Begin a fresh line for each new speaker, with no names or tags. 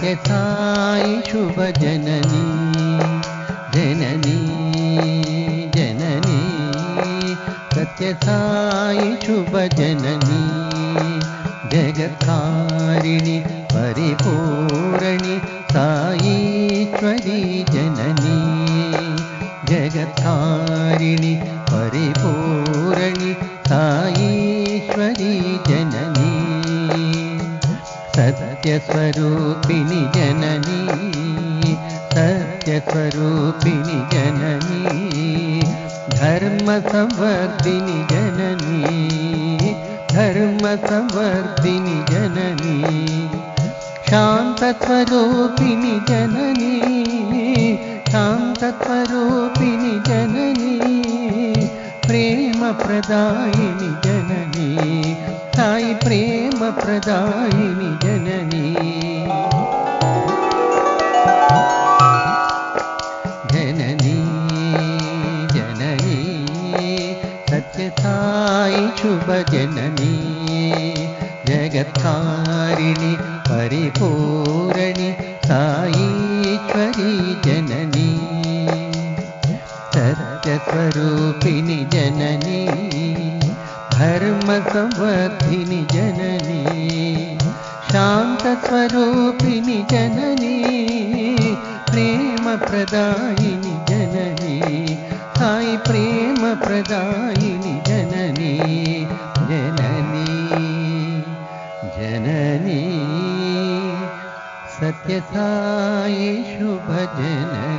Sathya Sai शुभ जननी जननी जननी Sathya Sai शुभ जननी जगत्कारिणि परिपूरणि Saishwari जननी जगत्कारिणि परिपूरणि Saishwari जननी सत्यस्वरूपिणि जननी सत्यस्वरूपिणि जननी धर्मसंवर्धिनि जननी धर्मसंवर्धिनि जननी शान्तस्वरूपिणि जननी शान्तस्वरूपिणि जननी प्रेमप्रदायिनि जननी Sai प्रेमप्रदायिनि जननी जननी जननी Sathya Sai शुभ जननी जगत्कारिणि परिपूरणि Saishwari जननी सत्यस्वरूपिणि जननी धर्मसंवर्धिनि जननी शान्तस्वरूपिणि जननी प्रेमप्रदायिनि जननी Sai प्रेमप्रदायिनि जननी जननी जननी Sathya Sai शुभ जननी।